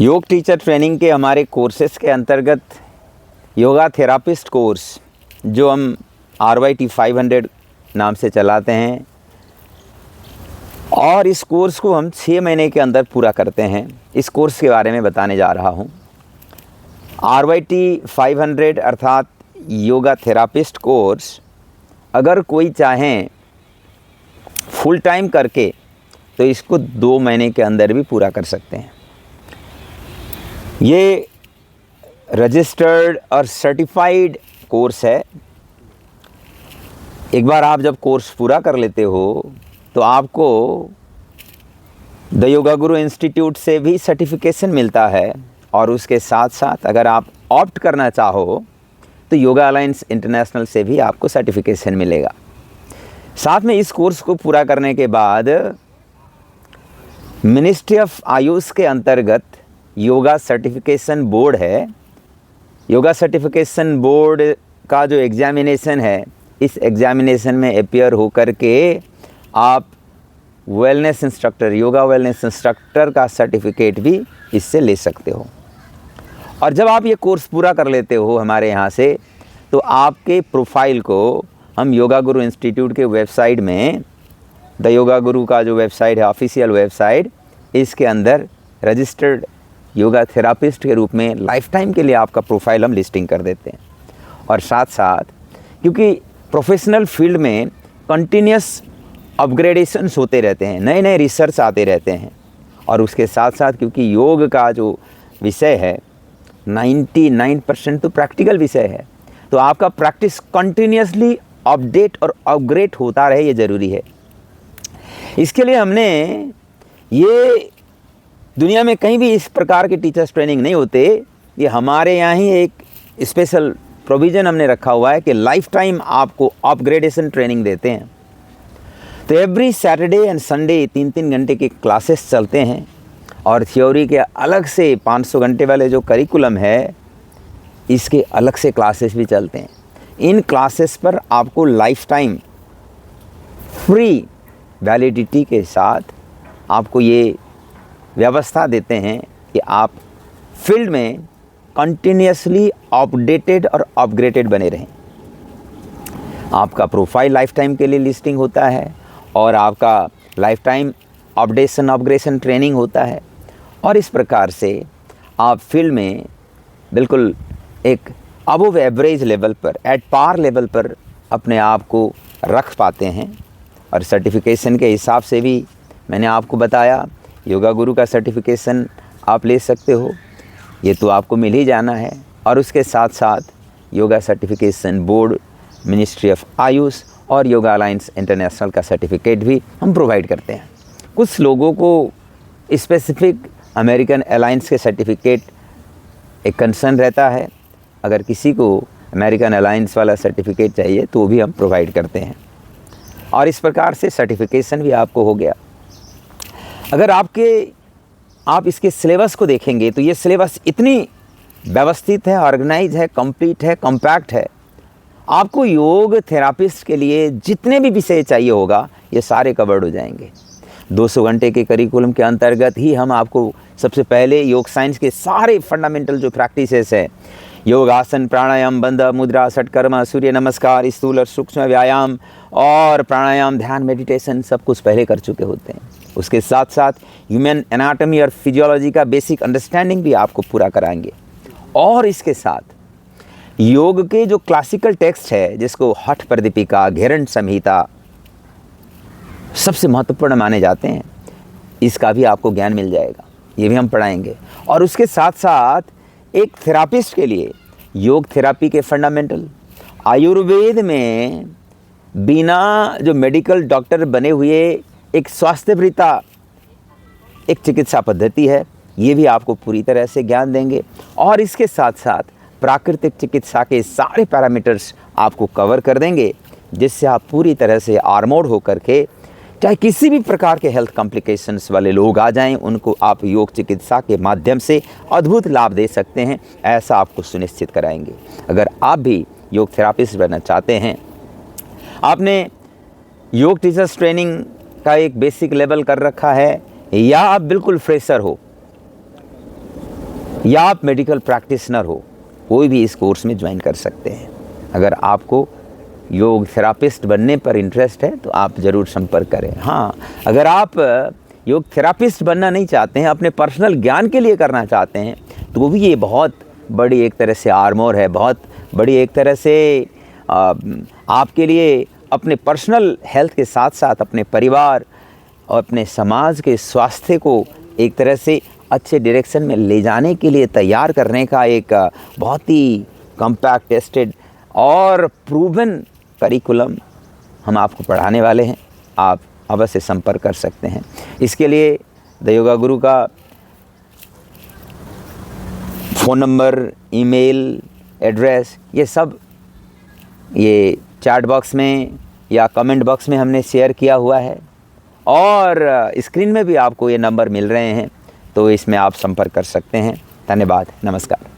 योग teacher training के हमारे कोर्सेज के अंतर्गत योगा थेरापिस्ट कोर्स जो हम RYT 500 नाम से चलाते हैं और इस कोर्स को हम 6 महीने के अंदर पूरा करते हैं। इस कोर्स के बारे में बताने जा रहा हूँ। RYT 500 अर्थात योगा थेरापिस्ट कोर्स अगर कोई चाहें फुल टाइम करके तो इसको 2 महीने के अंदर भी पूरा कर सकते हैं। ये रजिस्टर्ड और सर्टिफाइड कोर्स है। एक बार आप जब कोर्स पूरा कर लेते हो तो आपको द योगा गुरु इंस्टीट्यूट से भी सर्टिफिकेशन मिलता है और उसके साथ साथ अगर आप ऑप्ट करना चाहो तो योगा अलायंस इंटरनेशनल से भी आपको सर्टिफिकेशन मिलेगा। साथ में इस कोर्स को पूरा करने के बाद मिनिस्ट्री ऑफ आयुष के अंतर्गत योगा सर्टिफिकेशन बोर्ड है। योगा सर्टिफिकेशन बोर्ड का जो एग्ज़ामिनेशन है, इस एग्ज़ामिनेशन में अपीयर होकर के आप wellness instructor, yoga wellness instructor का सर्टिफिकेट भी इससे ले सकते हो। और जब आप ये कोर्स पूरा कर लेते हो हमारे यहाँ से, तो आपके प्रोफाइल को हम योगा गुरु इंस्टीट्यूट के वेबसाइट में, द योगा गुरु का जो वेबसाइट है, ऑफिशियल वेबसाइट, इसके अंदर रजिस्टर्ड योगा थेरापिस्ट के रूप में लाइफ टाइम के लिए आपका प्रोफाइल हम लिस्टिंग कर देते हैं। और साथ साथ क्योंकि प्रोफेशनल फील्ड में कंटिन्यूस अपग्रेडेशंस होते रहते हैं, नए नए रिसर्च आते रहते हैं, और उसके साथ साथ क्योंकि योग का जो विषय है 99% तो प्रैक्टिकल विषय है, तो आपका प्रैक्टिस कंटिन्यूसली अपडेट और अपग्रेड होता रहे, ये ज़रूरी है। इसके लिए हमने ये दुनिया में कहीं भी इस प्रकार के टीचर्स ट्रेनिंग नहीं होते। ये हमारे यहाँ ही एक स्पेशल प्रोविज़न हमने रखा हुआ है कि लाइफ टाइम आपको अपग्रेडेशन ट्रेनिंग देते हैं। तो एवरी सैटरडे एंड संडे 3-3 घंटे के क्लासेस चलते हैं और थ्योरी के अलग से 500 घंटे वाले जो करिकुलम है, इसके अलग से क्लासेस भी चलते हैं। इन क्लासेस पर आपको लाइफ टाइम फ्री वैलिडिटी के साथ आपको ये व्यवस्था देते हैं कि आप फील्ड में कंटिन्यूसली अपडेटेड और अपग्रेडेड बने रहें। आपका प्रोफाइल लाइफ टाइम के लिए लिस्टिंग होता है और आपका life time updation upgradation training होता है, और इस प्रकार से आप फील्ड में बिल्कुल एक अबव एवरेज लेवल पर, एट पार लेवल पर अपने आप को रख पाते हैं। और सर्टिफिकेशन के हिसाब से भी मैंने आपको बताया, योगा गुरु का सर्टिफिकेशन आप ले सकते हो, ये तो आपको मिल ही जाना है। और उसके साथ साथ yoga certification board, ministry of Ayush और योगा अलायंस इंटरनेशनल का सर्टिफिकेट भी हम प्रोवाइड करते हैं। कुछ लोगों को स्पेसिफिक अमेरिकन अलायंस के सर्टिफिकेट एक कंसर्न रहता है। अगर किसी को अमेरिकन अलायंस वाला सर्टिफिकेट चाहिए तो भी हम प्रोवाइड करते हैं। और इस प्रकार से सर्टिफिकेशन भी आपको हो गया। अगर आप इसके सिलेबस को देखेंगे तो ये सिलेबस इतनी व्यवस्थित है, ऑर्गेनाइज है, कंप्लीट है, कॉम्पैक्ट है। आपको योग थेरापिस्ट के लिए जितने भी विषय चाहिए होगा, ये सारे कवर्ड हो जाएंगे। 200 घंटे के करिकुलम के अंतर्गत ही हम आपको सबसे पहले योग साइंस के सारे फंडामेंटल जो प्रैक्टिसेस है, योगासन, प्राणायाम, बंध, मुद्रा, षटकर्म, सूर्य नमस्कार, स्थूल और सूक्ष्म व्यायाम और प्राणायाम, ध्यान, मेडिटेशन, सब कुछ पहले कर चुके होते हैं। उसके साथ साथ ह्यूमन एनाटॉमी और फिजियोलॉजी का बेसिक अंडरस्टैंडिंग भी आपको पूरा कराएंगे। और इसके साथ योग के जो क्लासिकल टेक्स्ट है, जिसको हठ प्रदीपिका, घेरन संहिता सबसे महत्वपूर्ण माने जाते हैं, इसका भी आपको ज्ञान मिल जाएगा, ये भी हम पढ़ाएंगे। और उसके साथ साथ एक थेरापिस्ट के लिए योग थेरापी के फंडामेंटल, आयुर्वेद में बिना जो मेडिकल डॉक्टर बने हुए एक स्वास्थ्यवृत्ता एक चिकित्सा पद्धति है, ये भी आपको पूरी तरह से ज्ञान देंगे। और इसके साथ साथ प्राकृतिक चिकित्सा के सारे पैरामीटर्स आपको कवर कर देंगे, जिससे आप पूरी तरह से आर्मोर्ड होकर के चाहे किसी भी प्रकार के हेल्थ कॉम्प्लिकेशंस वाले लोग आ जाएं, उनको आप योग चिकित्सा के माध्यम से अद्भुत लाभ दे सकते हैं, ऐसा आपको सुनिश्चित कराएंगे। अगर आप भी योग थेरापिस्ट बनना चाहते हैं, आपने योग टीचर्स ट्रेनिंग का एक बेसिक लेवल कर रखा है, या आप बिल्कुल फ्रेशर हो, या आप मेडिकल प्रैक्टिशनर हो, कोई भी इस कोर्स में ज्वाइन कर सकते हैं। अगर आपको योग थेरापिस्ट बनने पर इंटरेस्ट है तो आप ज़रूर संपर्क करें। हाँ, अगर आप योग थेरापिस्ट बनना नहीं चाहते हैं, अपने पर्सनल ज्ञान के लिए करना चाहते हैं, तो वो भी ये बहुत बड़ी एक तरह से आर्मोर है, बहुत बड़ी एक तरह से आपके लिए अपने पर्सनल हेल्थ के साथ साथ अपने परिवार और अपने समाज के स्वास्थ्य को एक तरह से अच्छे डायरेक्शन में ले जाने के लिए तैयार करने का एक बहुत ही कॉम्पैक्ट, टेस्टेड और प्रूवन करिकुलम हम आपको पढ़ाने वाले हैं। आप अवश्य संपर्क कर सकते हैं। इसके लिए द योगा गुरु का फ़ोन नंबर, ईमेल एड्रेस, ये सब ये चैट बॉक्स में या कमेंट बॉक्स में हमने शेयर किया हुआ है, और स्क्रीन में भी आपको ये नंबर मिल रहे हैं, तो इसमें आप संपर्क कर सकते हैं। धन्यवाद, नमस्कार।